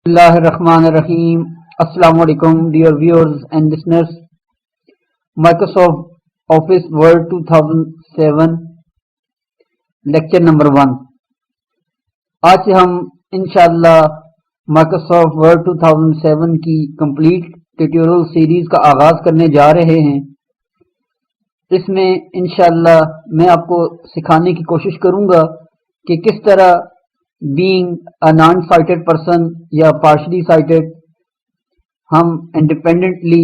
بسم اللہ الرحمن الرحیم. السلام علیکم dear viewers and listeners. Microsoft office word 2007 lecture number 1. آج ہم انشاءاللہ مائکروسافٹ ورڈ 2007 کی کمپلیٹ ٹیوٹوریل سیریز کا آغاز کرنے جا رہے ہیں. اس میں انشاءاللہ میں آپ کو سکھانے کی کوشش کروں گا کہ کس طرح being a non-sighted person یا partially sighted ہم انڈیپینڈنٹلی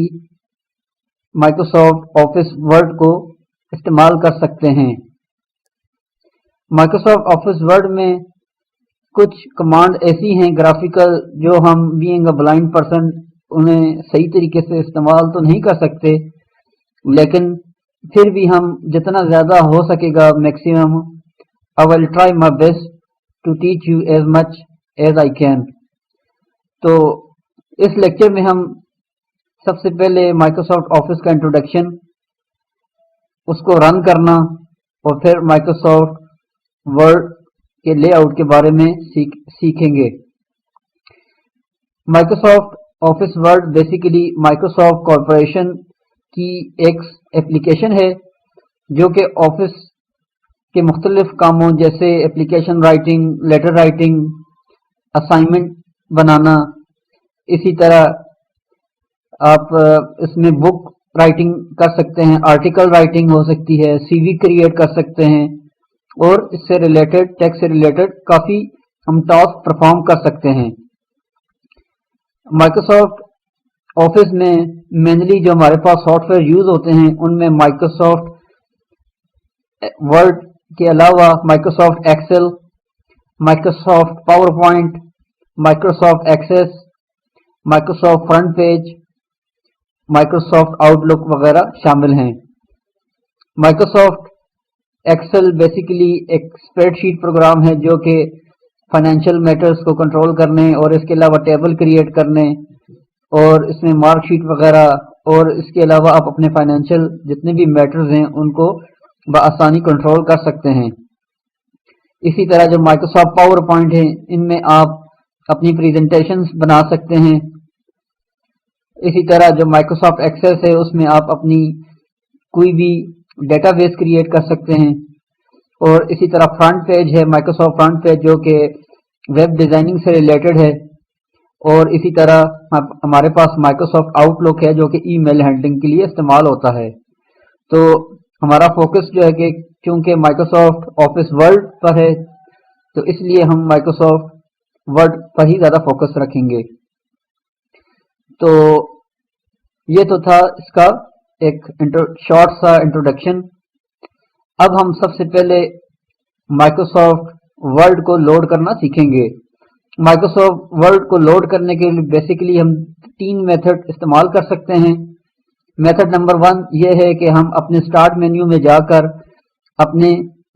مائکروسافٹ آفس ورڈ کو استعمال کر سکتے ہیں. مائکروسافٹ آفس ورڈ میں کچھ کمانڈ ایسی ہیں گرافیکل جو ہم being a blind person انہیں صحیح طریقے سے استعمال تو نہیں کر سکتے، لیکن پھر بھی ہم جتنا زیادہ ہو سکے گا maximum I will try my best to teach you as much as I can. تو اس لیکچر میں ہم سب سے پہلے مائکروسافٹ آفس کا انٹروڈکشن، اس کو رن کرنا اور پھر مائکروسافٹ ورڈ کے لے آؤٹ کے بارے میں سیکھیں گے. Microsoft office word basically Microsoft corporation کی ایک ایپلیکیشن ہے جو کہ آفس کے مختلف کاموں جیسے application writing, letter writing, assignment بنانا، اسی طرح آپ اس میں بک رائٹنگ کر سکتے ہیں، آرٹیکل رائٹنگ ہو سکتی ہے، سی وی کریٹ کر سکتے ہیں، اور اس سے ریلیٹڈ ٹیکس سے ریلیٹڈ کافی ہم ٹاسک پرفارم کر سکتے ہیں. مائکروسافٹ آفس میں مینلی جو ہمارے پاس سافٹ ویئر یوز ہوتے ہیں ان میں مائکروسافٹ ورڈ کے علاوہ Microsoft Excel, Microsoft PowerPoint, Microsoft Access, Microsoft FrontPage, Microsoft Outlook وغیرہ شامل ہیں. مائکروسافٹ ایکسل بیسیکلی ایک اسپریڈ شیٹ پروگرام ہے جو کہ فائنینشیل میٹرز کو کنٹرول کرنے اور اس کے علاوہ ٹیبل کریٹ کرنے اور اس میں مارک شیٹ وغیرہ، اور اس کے علاوہ آپ اپنے فائنینشیل جتنے بھی میٹرز ہیں ان کو بآسانی کنٹرول کر سکتے ہیں. اسی طرح جو مائکروسافٹ پاور پوائنٹ ہے ان میں آپ اپنی پریزنٹیشنز بنا سکتے ہیں. اسی طرح جو مائکروسافٹ ایکسیس ہے اس میں آپ اپنی کوئی بھی ڈیٹا بیس کریٹ کر سکتے ہیں. اور اسی طرح فرنٹ پیج ہے مائکروسافٹ فرنٹ پیج جو کہ ویب ڈیزائننگ سے ریلیٹڈ ہے. اور اسی طرح ہمارے پاس مائکروسافٹ آؤٹ لک ہے جو کہ ای میل ہینڈلنگ کے لیے استعمال ہوتا ہے. تو ہمارا فوکس جو ہے کہ چونکہ مائکروسافٹ آفس ورڈ پر ہے تو اس لیے ہم مائکروسافٹ ورڈ پر ہی زیادہ فوکس رکھیں گے. تو یہ تو تھا اس کا ایک شارٹ سا انٹروڈکشن. اب ہم سب سے پہلے مائکروسافٹ ورڈ کو لوڈ کرنا سیکھیں گے. مائکروسافٹ ورڈ کو لوڈ کرنے کے لیے بیسیکلی ہم 3 میتھڈ استعمال کر سکتے ہیں. میتھڈ نمبر 1 یہ ہے کہ ہم اپنے سٹارٹ مینیو میں جا کر اپنے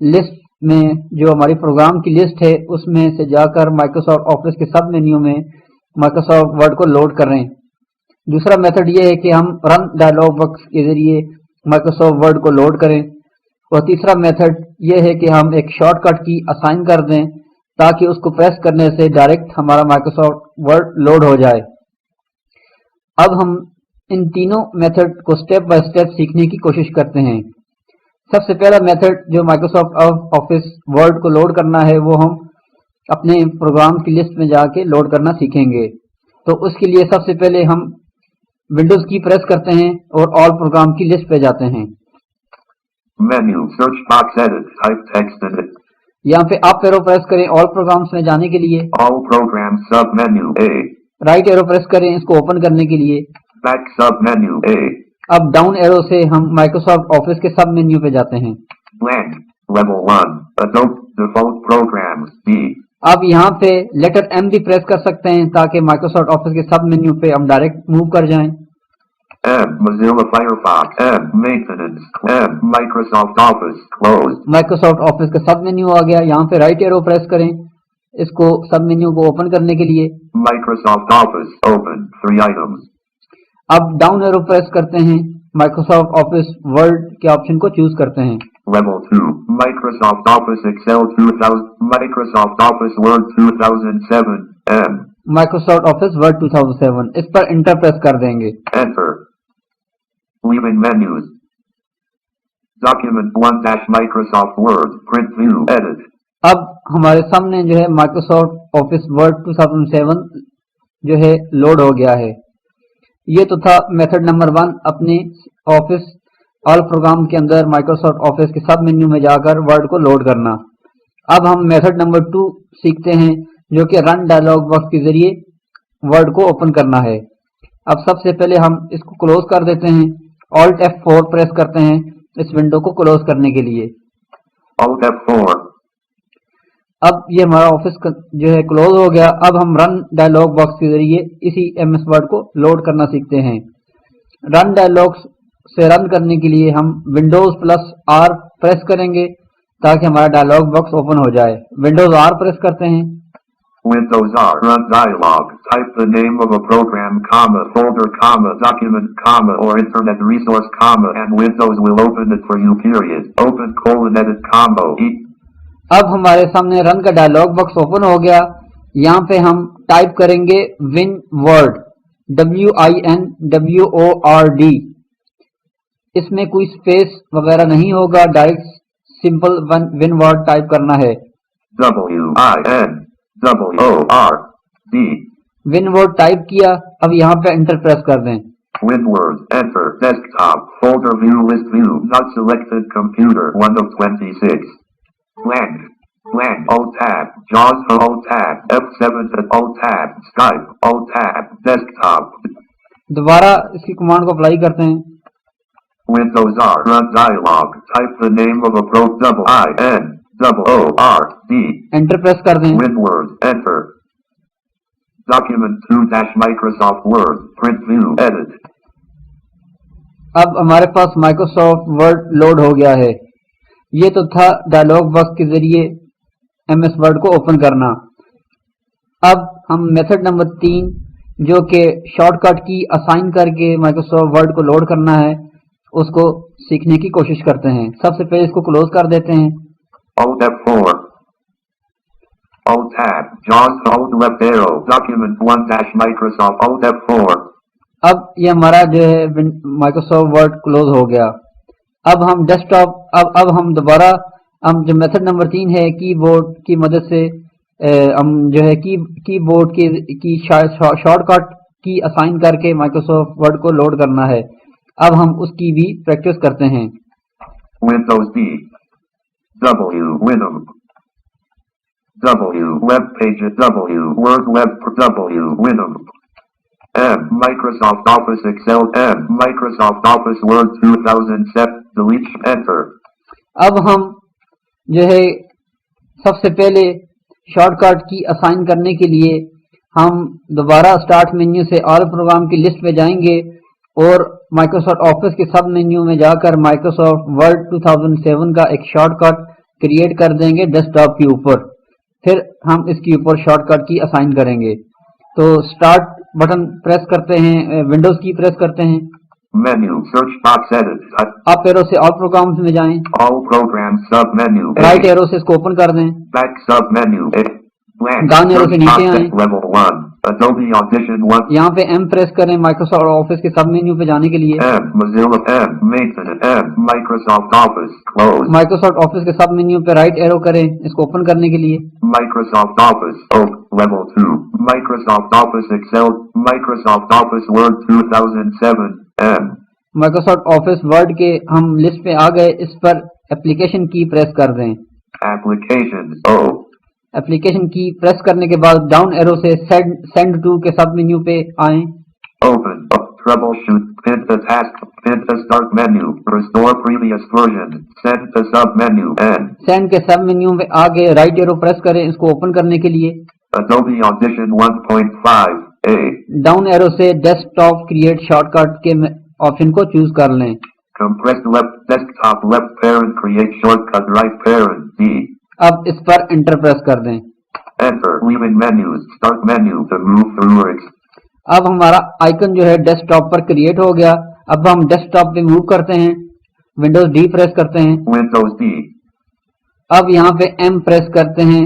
لسٹ میں جو ہماری پروگرام کی لسٹ ہے اس میں سے جا کر مائکروسافٹ آفس کے سب مینیو میں مائکروسافٹ ورڈ کو لوڈ کریں. دوسرا میتھڈ یہ ہے کہ ہم رن ڈائلاگ باکس کے ذریعے مائکروسافٹ ورڈ کو لوڈ کریں. اور تیسرا میتھڈ یہ ہے کہ ہم ایک شارٹ کٹ کی اسائن کر دیں تاکہ اس کو پریس کرنے سے ڈائریکٹ ہمارا مائکروسافٹ ورڈ لوڈ ہو جائے. اب ہم ان تینوں میتھڈ کو سٹیپ بائی سٹیپ سیکھنے کی کوشش کرتے ہیں. سب سے پہلا میتھڈ جو مائکروسافٹ آفس ورڈ کو لوڈ کرنا ہے وہ ہم اپنے پروگرام کی لسٹ میں جا کے لوڈ کرنا سیکھیں گے. تو اس کے لیے سب سے پہلے ہم ونڈوز کی پریس کرتے ہیں اور آل پروگرام کی لسٹ پہ جاتے ہیں. Menu, search box, edit, type text, edit. یہاں پہ آپ ایرو پریس کریں آل پروگرامس میں جانے کے لیے. All programs, sub menu A. Right arrow press کریں اس کو اوپن کرنے کے لیے. Back sub menu A. اب ڈاؤن ایرو سے ہم مائکروسافٹ آفس کے سب مینیو پہ جاتے ہیں. Blank, level 1, Adobe, default programs, B. آپ یہاں پہ لیٹر M بھی پریس کر سکتے ہیں تاکہ مائکروسافٹ آفس کے سب مینیو پہ ہم ڈائریکٹ موو کر جائیں. M, Mozilla Firefox, M, maintenance, M, Microsoft Office, closed. Microsoft office کا سب مینیو آ گیا. یہاں پہ رائٹ ایرو پریس کریں اس کو سب مینیو کو اوپن کرنے کے لیے. Microsoft Office, open, 3 items. اب ڈاؤن ایرو پریس کرتے ہیں مائکروسافٹ آفس ورڈ کے آپشن کو چوز کرتے ہیں. Level 2, Microsoft Office Excel 2000, Microsoft Office Word 2007, M. Microsoft Office Word 2007 اس پر انٹر پریس کر دیں گے. Enter. Leaving menus. Document 1 Microsoft Word. Print view. Edit. اب ہمارے سامنے جو ہے Microsoft Office Word 2007 جو ہے لوڈ ہو گیا ہے. یہ تو تھا میتھڈ نمبر 1 اپنے آفس آل پروگرام کے اندر Microsoft Office کے سب مینیو میں جا کر ورڈ کو لوڈ کرنا. اب ہم میتھڈ نمبر 2 سیکھتے ہیں جو کہ رن ڈائلاگ باکس کے ذریعے ورڈ کو اوپن کرنا ہے. اب سب سے پہلے ہم اس کو کلوز کر دیتے ہیں. Alt F4 پریس کرتے ہیں اس ونڈو کو کلوز کرنے کے لیے. Alt F4. اب یہ ہمارا آفس جو ہے کلوز ہو گیا. اب ہم رن ڈائلاگ باکس کے ذریعے اسی ایم ایس ورڈ کو لوڈ کرنا سیکھتے ہیں. رن ڈائلاگ سے رن کرنے کے لیے ہم Windows+R پریس کریں گے تاکہ ہمارا ڈائلاگ باکس اوپن ہو جائے. Windows R پریس کرتے ہیں. Windows R. Run dialog. Type the name of a program, comma, folder, comma, document, comma, or internet resource, comma, and Windows will open it for you, period. Open : edit combo. اب ہمارے سامنے رن کا dialogue box open ہو گیا. یہاں پہ ہم type کریں گے WinWord. WINWORD. اس میں کوئی اسپیس وغیرہ نہیں ہوگا, ڈائریکٹ سمپل WinWord ٹائپ کرنا ہے. WINWORD. WinWord ٹائپ کیا. اب یہاں پہ انٹر پریس کر دیں. WinWord. Enter. Desktop. Folder view. List view. Not selected. Computer. 1 of 26. Blank. Blank. O-Tab. JAWS. O-Tab. F7. O-Tab. Skype. O-Tab. Desktop. دوبارہ اس کی کمانڈ کو اپلائی کرتے ہیں. Windows R. Run dialog. Type the name of a WINWORD. Inter press کر دیں. WinWord. Enter. Document 2 Microsoft Word. Print view. Edit. اب ہمارے پاس Microsoft Word load ہو گیا ہے. یہ تو تھا ڈائلاگ باکس کے ذریعے ایم ایس ورڈ کو اوپن کرنا. اب ہم میتھڈ نمبر 3 جو کہ شارٹ کٹ کی اسائن کر کے Microsoft Word کو لوڈ کرنا ہے اس کو سیکھنے کی کوشش کرتے ہیں. سب سے پہلے اس کو کلوز کر دیتے ہیں. Alt F4. O-Tab. JAWS. Alt left arrow. Document 1 Microsoft. Alt F4. اب یہ ہمارا جو ہے Microsoft Word کلوز ہو گیا. اب ہم ڈیسک ٹاپ اب ہم دوبارہ ہم جو میتھڈ نمبر 3 ہے کی بورڈ کی مدد سے ہم جو ہے کی بورڈ کی شارٹ کٹ کی اسائن کر کے Microsoft Word کو لوڈ کرنا ہے. اب ہم اس کی بھی پریکٹس کرتے ہیں. Windows D. W. Winum. W. Web pages. W. Word web. W. Winum. M. Microsoft Office Excel. M. Microsoft Office Word 2007. Delete. Enter. اب ہم جو ہے سب سے پہلے شارٹ کٹ کی اسائن کرنے کے لیے ہم دوبارہ اسٹارٹ مینیو سے آل پروگرام کی لسٹ میں جائیں گے اور Microsoft Office کے سب مینیو میں جا کر Microsoft Word 2007 کا ایک شارٹ کٹ کریٹ کر دیں گے ڈیسک ٹاپ کے اوپر. پھر ہم اس کے اوپر شارٹ کٹ کی اسائن کریں گے. تو اسٹارٹ بٹن پریس کرتے ہیں, ونڈوز کی پریس کرتے ہیں. Menu. Search box. Edit. اپ ایرو سے آل پروگرامز میں جائیں. All programs. Sub menu. Right arrow سے اس کو اوپن کر دیں. Back sub menu. Blank. Down arrow سے نیچے آئیں. Level 1. Adobe Audition 1. یہاں پہ ایم پریس کریں Microsoft Office کے سب مینیو پہ جانے کے لیے. M. Mozilla. M. Maintenance. M. Microsoft Office. Close. Microsoft Office کے سب مینیو پہ رائٹ ایرو کریں اس کو اوپن کرنے کے لیے. Microsoft Office. Level 2. Microsoft Office Excel. Microsoft Office Word 2007. M. Microsoft Office Word کے ہم لسٹ پہ آ گئے. اس پر اپلیکیشن کی پریس کر دیں. Applications. اپلیکیشن کی پریس کرنے کے بعد ڈاؤن ایرو سے سینڈ ٹو کے سب مینیو پہ آئیں. Open. Troubleshoot. Pin to task. Pin to start menu. Restore previous version. Send to sub menu. End. Send کے سب مینیو پہ آ گئے. رائٹ ایرو پریس کریں اس کو اوپن کرنے کے لیے. Adobe Audition 1.5. A. Down arrow سے desktop create shortcut کے آپشن کو چوز کر لیں. Compressed left desktop left parent create shortcut right parent D. اب اس پر انٹر پریس کر دیں. Enter. Leaving menus. Start menu to move through. اب ہمارا آئیکن جو ہے ڈیسک ٹاپ پر کریٹ ہو گیا. اب ہم ڈیسک ٹاپ پہ موو کرتے ہیں. ونڈوز ڈی پریس کرتے ہیں. Windows D. اب یہاں پہ ایم پریس کرتے ہیں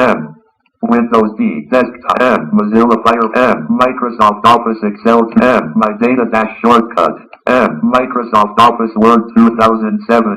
M. Windows D. Desktop. M. Mozilla Fire. M. Microsoft Office Excel. M. My Data Dash Shortcut. M. Microsoft Office Word 2007.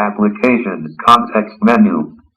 Applications. Context menu.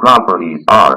Properties are.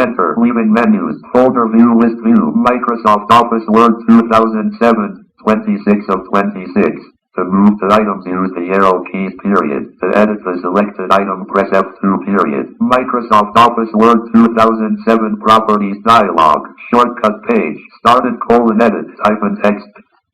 Enter. Leaving menus. Folder view. List view. Microsoft Office Word 2007. 26 of 26. To move to items, use the arrow keys, period. To edit the selected item, press F2, period. Microsoft Office Word 2007 Properties Dialog. Shortcut page. Started : edit. Type in text.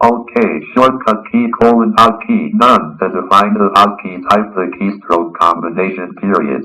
Alt K. Shortcut key : Alt key. None. To define the Alt key, type the keystroke combination, period.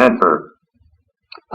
Enter.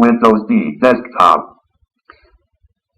Windows D. Desktop.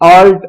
Alt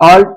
Alt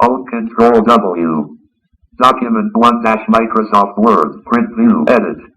Alt Control W. Document 1 - Microsoft Word. Print view. Edit.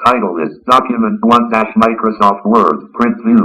Title is Document 1 - Microsoft Word. Print view.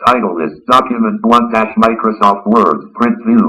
Title is Document 1 - Microsoft Word. Print view.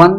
1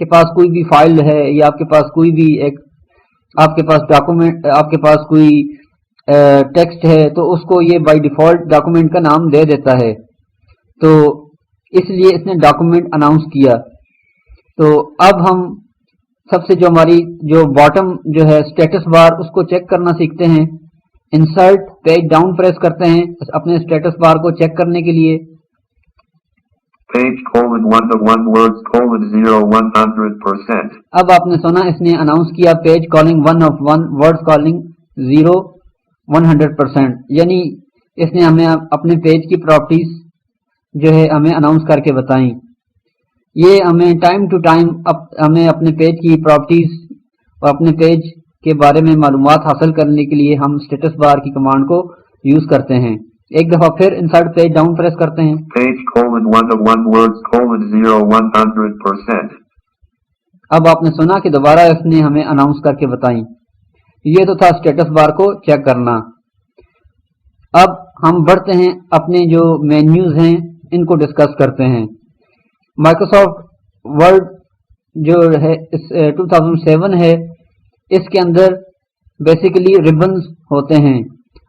کے پاس کوئی بھی file ہے یا آپ کے پاس کوئی بھی ایک آپ کے پاس ڈاکومنٹ آپ کے پاس کوئی ٹیکسٹ ہے تو اس کو یہ بائی ڈیفالٹ ڈاکومنٹ کا نام دے دیتا ہے. تو اس لیے اس نے ڈاکومنٹ اناؤنس کیا. تو اب ہم سب سے جو ہماری جو باٹم جو ہے اسٹیٹس بار اس کو چیک کرنا سیکھتے ہیں. انسرٹ پیج ڈاؤن پریس کرتے ہیں اپنے اسٹیٹس بار کو چیک کرنے کے لیے. Page colon 1 of 1 words colon 0 100%. اب آپ نے سنا اس نے اناؤنس کیا page calling 1 of 1 word calling 0 100%. یعنی اس نے ہمیں اپنے پیج کی پراپرٹیز جو ہے ہمیں اناؤنس کر کے بتائیں. یہ ہمیں ٹائم ٹو ٹائم ہمیں اپنے پیج کی پراپرٹیز اور اپنے پیج کے بارے میں معلومات حاصل کرنے کے لیے ہم اسٹیٹس بار کی کمانڈ کو یوز کرتے ہیں. ایک دفعہ پھر انسرٹ پیج ڈاؤن پریس کرتے ہیں. Page colon 1 of 1 words colon 0 100%. اب آپ نے سنا کہ دوبارہ اس نے ہمیں اناؤنس کر کے بتائیں. یہ تو تھا اسٹیٹس بار کو چیک کرنا. اب ہم بڑھتے ہیں اپنے جو مینیوز ہیں ان کو ڈسکس کرتے ہیں. مائکروسافٹ ورڈ جو ہے 2007 ہے اس کے اندر بیسیکلی ریبنز ہوتے ہیں.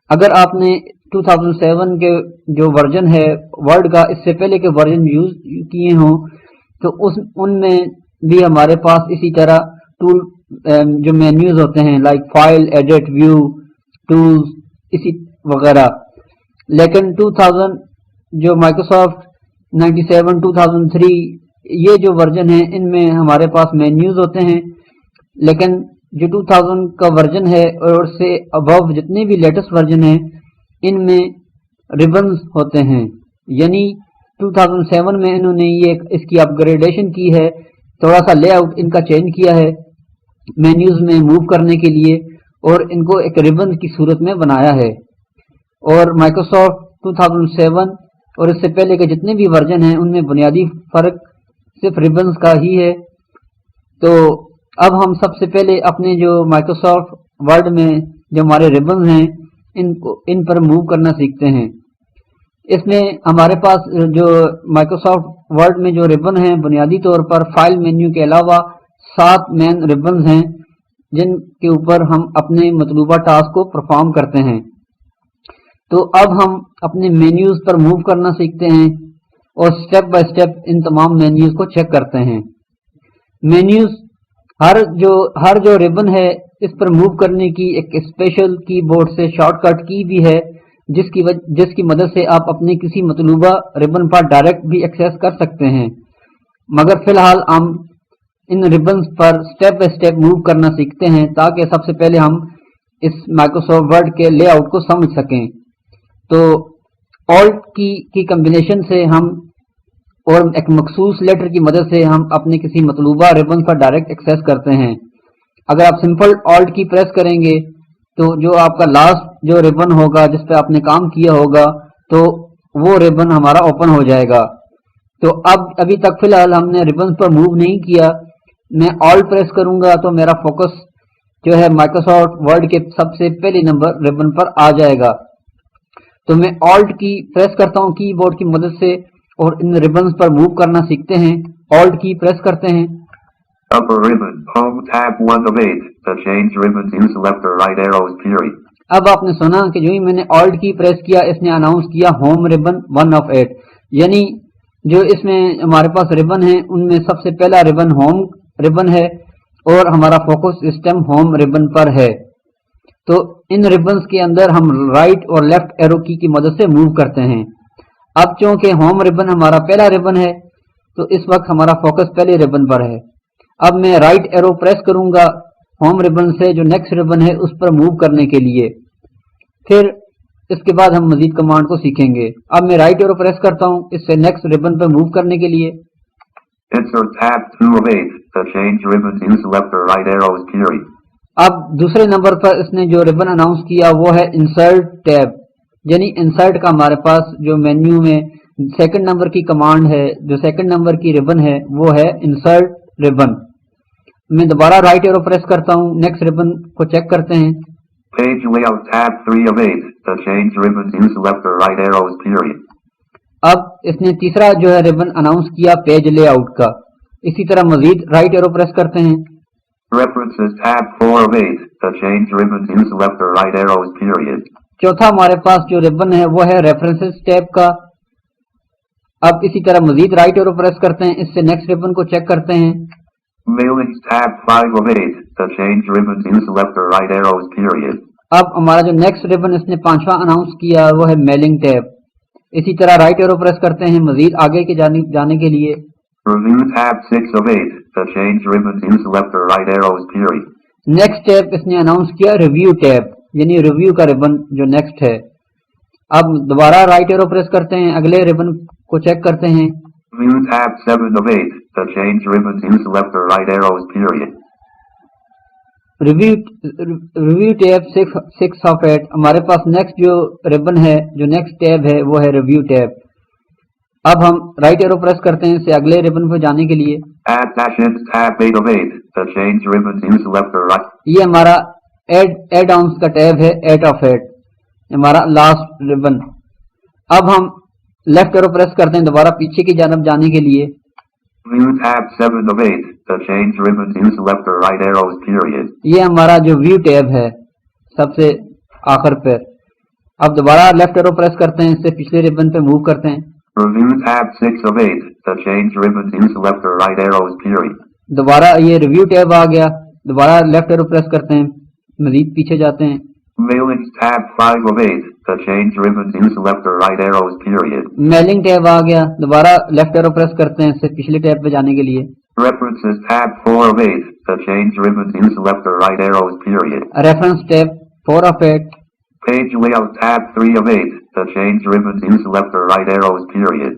اگر آپ نے 2007 کے جو ورژن ہے ورڈ کا اس سے پہلے کے ورژن یوز کیے ہوں تو ان میں بھی ہمارے پاس اسی طرح ٹول جو مینیوز ہوتے ہیں like file edit view tools اسی وغیرہ. لیکن 2000 جو مائکروسافٹ 97 2003 یہ جو ورژن ہے ان میں ہمارے پاس مینیوز ہوتے ہیں. لیکن جو 2000 کا ورژن ہے اور اس سے ابو جتنے بھی لیٹسٹ ورژن ہیں ان میں ریبنز ہوتے ہیں. یعنی 2007 میں انہوں نے یہ اس کی اپ گریڈیشن کی ہے, تھوڑا سا لے آؤٹ ان کا چینج کیا ہے مینیوز میں موو کرنے کے لیے اور ان کو ایک ریبن کی صورت میں بنایا ہے. اور مائکروسافٹ 2007 اور اس سے پہلے کے جتنے بھی ورژن ہیں ان میں بنیادی فرق صرف ریبنز کا ہی ہے. تو اب ہم سب سے پہلے اپنے جو مائکروسافٹ ورڈ میں جو ہمارے ریبنز ہیں ان پر موو کرنا سیکھتے ہیں. اس میں ہمارے پاس جو مائکروسافٹ ورڈ میں جو ریبن ہیں بنیادی طور پر فائل مینیو کے علاوہ 7 مین ریبنز ہیں جن کے اوپر ہم اپنے مطلوبہ ٹاسک کو پرفارم کرتے ہیں. تو اب ہم اپنے مینیوز پر موو کرنا سیکھتے ہیں اور سٹیپ بائی سٹیپ ان تمام مینیوز کو چیک کرتے ہیں. مینیوز ہر جو ریبن ہے اس پر موو کرنے کی ایک اسپیشل کی بورڈ سے شارٹ کٹ کی بھی ہے جس کی مدد سے آپ اپنے کسی مطلوبہ ریبن پر ڈائریکٹ بھی ایکسیس کر سکتے ہیں. مگر فی الحال ہم ان ریبنز پر سٹیپ بائی سٹیپ موو کرنا سیکھتے ہیں تاکہ سب سے پہلے ہم اس مائکروسافٹ ورڈ کے لے آؤٹ کو سمجھ سکیں. تو آلٹ کی کمبینیشن سے ہم اور ایک مخصوص لیٹر کی مدد سے ہم اپنے کسی مطلوبہ ریبن پر ڈائریکٹ ایکسیس کرتے ہیں. اگر آپ سمپل آلٹ کی پریس کریں گے تو جو آپ کا لاسٹ جو ریبن ہوگا جس پہ آپ نے کام کیا ہوگا تو وہ ریبن ہمارا اوپن ہو جائے گا. تو ابھی تک فی الحال ہم نے ریبنز پر موو نہیں کیا. میں آلٹ پریس کروں گا تو میرا فوکس جو ہے مائکروسافٹ ورڈ کے سب سے پہلے نمبر ریبن پر آ جائے گا. تو میں آلٹ کی پریس کرتا ہوں کی بورڈ کی مدد سے اور ان ریبنز پر موو کرنا سیکھتے ہیں. آلٹ کی پریس کرتے ہیں. Upper ribbon, home tab 1 of 8. To change ribbons, use left or right arrows, period. اب آپ نے سنا کہ جو ہی میں نے آلٹ کی پریس کیا اس نے اناؤنس کیا ہوم ریبن 1 of 8. یعنی جو اس میں ہمارے پاس ریبن ہیں ان میں سب سے پہلا ریبن ہوم ریبن ہے اور ہمارا فوکس اس ٹائم ہوم ریبن پر ہے. تو ان ریبنز کے اندر ہم رائٹ اور لیفٹ ایرو کی مدد سے موو کرتے ہیں. اب چونکہ ہوم ریبن ہمارا پہلا ریبن ہے تو اس وقت ہمارا فوکس پہلے ریبن پر ہے. اب میں رائٹ ایرو پریس کروں گا ہوم ریبن سے جو نیکسٹ ریبن ہے اس پر موو کرنے کے لیے. پھر اس کے بعد ہم مزید کمانڈ کو سیکھیں گے. اب میں رائٹ ایرو پریس کرتا ہوں اس سے نیکسٹ ریبن پہ موو کرنے کے لیے. Insert tab 2 of 8. To change ribbons, use left or right arrows, period. اب دوسرے نمبر پر اس نے جو ریبن اناؤنس کیا وہ ہے انسرٹ ٹیب. یعنی انسرٹ کا ہمارے پاس جو مینیو میں سیکنڈ نمبر کی کمانڈ ہے جو سیکنڈ نمبر کی ریبن ہے وہ ہے انسرٹ ریبن. میں دوبارہ رائٹ ایرو پریس کرتا ہوں نیکسٹ ریبن کو چیک کرتے ہیں. Page layout tab 3 of 8. To change ribbons, use left or right arrows, period. اب اس نے تیسرا جو ہے ریبن اناؤنس کیا پیج لے آؤٹ کا. اسی طرح مزید رائٹ ایرو پریس کرتے ہیں. References tab 4 of 8. The change ribbons use left or right arrows period. چوتھا ہمارے پاس جو ریبن ہے وہ ہے ریفرنسز ٹیب کا. اب اسی طرح مزید رائٹ ایرو پریس کرتے ہیں, اس سے نیکسٹ ریبن کو چیک کرتے ہیں. Mailings tab 5 of 8. The change ribbons use left or right arrows period. اب ہمارا جو نیکسٹ ریبن اس نے پانچواں اناؤنس کیا وہ ہے میلنگ ٹیب. اسی طرح رائٹ ایرو پریس کرتے ہیں مزید آگے کے جانے کے لیے. Review tab 6 of 8. The change ribbons use left or right arrows period. Next tab اس نے اناؤنس کیا ریویو ٹیب, یعنی ریویو کا ریبن جو نیکسٹ ہے. اب دوبارہ رائٹ ایرو پریس کرتے ہیں, اگلے ریبن کو چیک کرتے ہیں. View tab 7 of 8. The change ribbons use left or right arrows period. Review tab 6 of 8. ہمارے پاس نیکسٹ جو ریبن ہے, جو نیکسٹ ٹیب ہے وہ ہے ریویو ٹیب. اب ہم رائٹ ایرو پریس کرتے ہیں اسے اگلے ریبن پہ جانے کے لیے. Add dash-ins tab 8 of 8. The change ribbons use left or right. یہ ہمارا ایڈ آنس کا ٹیب ہے 8 آف 8, ہمارا لاسٹ ریبن. اب ہم لیفٹ ایرو پریس کرتے ہیں دوبارہ پیچھے کی جانب جانے کے لیے. View tab 7 of 8. The change ribbons use left or right arrows period. یہ hamaara جو ویو ٹیب ہے سب سے آخر پہ. اب دوبارہ لیفٹ ایرو پریس کرتے ہیں, اس سے پچھلے ریبن پہ موو کرتے ہیں. Review tab 6 of 8. The change ribbons use left or right arrows period. دوبارہ یہ ریویو ٹیب آ گیا, دوبارہ لیفٹ ایرو پریس کرتے ہیں, مزید پیچھے جاتے ہیں. Mailings tab 5 of 8. The change ribbons use left or right arrows period. Mailing tab آ گیا, دوبارہ لیفٹ ایرو پریس کرتے ہیں اس سے پچھلے ٹیب پہ جانے کے لیے. References tab 4 of 8. The change ribbons use left or right arrows period. Reference tab 4 of 8. Page layout tab 3 of 8. The change ribbons use left or right arrows period.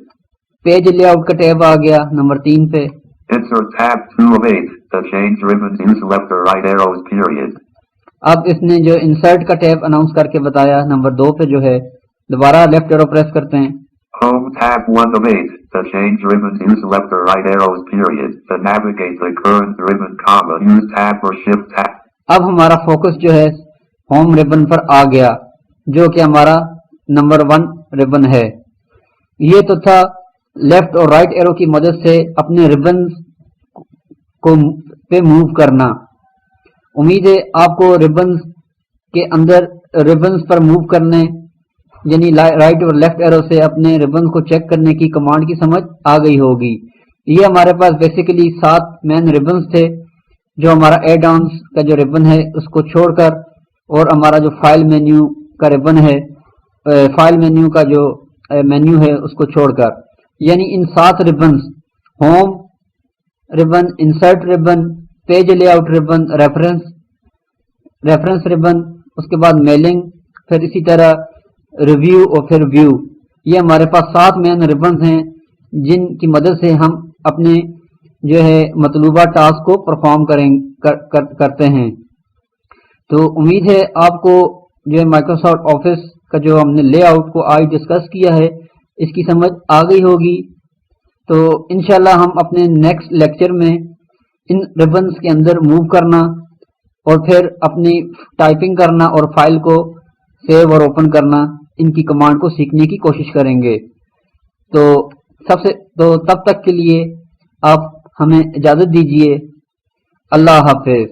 Page lay out کا tab آ گیا number 3 پہ. Insert tab 2 of 8. The change ribbons use left or right arrows period. اب اس نے جو insert کا tab announce کر کے بتایا نمبر 2 پہ جو ہے, دوبارہ لیفٹ ایرو پریس کرتے ہیں. Home tab 1 of 8. The change ribbons use left or right arrows period. To navigate the current ribbon comma, use tab or shift tab. اب ہمارا فوکس جو ہے ہوم ریبن پر آ گیا جو کہ ہمارا نمبر 1 ریبن ہے. یہ تو تھا لیفٹ اور رائٹ ایرو کی مدد سے اپنے ریبنز کو پہ موو کرنا. امید ہے آپ کو ریبنز کے اندر ریبنز پر موو کرنے یعنی رائٹ اور لیفٹ ایرو سے اپنے ریبنز کو چیک کرنے کی کمانڈ کی سمجھ آ گئی ہوگی. یہ ہمارے پاس بیسیکلی 7 مین ریبنز تھے جو ہمارا ایڈ آنس کا جو ریبن ہے اس کو چھوڑ کر, اور ہمارا جو فائل مینیو کا ریبن ہے, فائل مینیو کا جو مینیو ہے اس کو چھوڑ کر, یعنی ان 7 ribbons home ribbon, insert ribbon, page layout ribbon, reference ribbon, اس کے بعد میلنگ, پھر اسی طرح ریویو اور پھر ویو. یہ ہمارے پاس 7 مین ریبنز ہیں جن کی مدد سے ہم اپنے جو ہے مطلوبہ ٹاسک کو پرفارم کرتے ہیں. تو امید ہے آپ کو جو ہے مائکروسافٹ آفس کا جو ہم نے لے آؤٹ کو آج ڈسکس کیا ہے اس کی سمجھ آ گئی ہوگی. تو انشاءاللہ ہم اپنے نیکسٹ لیکچر میں ان ریبنز کے اندر موو کرنا اور پھر اپنی ٹائپنگ کرنا اور فائل کو سیو اور اوپن کرنا, ان کی کمانڈ کو سیکھنے کی کوشش کریں گے. تو تب تک کے لیے آپ ہمیں اجازت دیجیے. اللہ حافظ.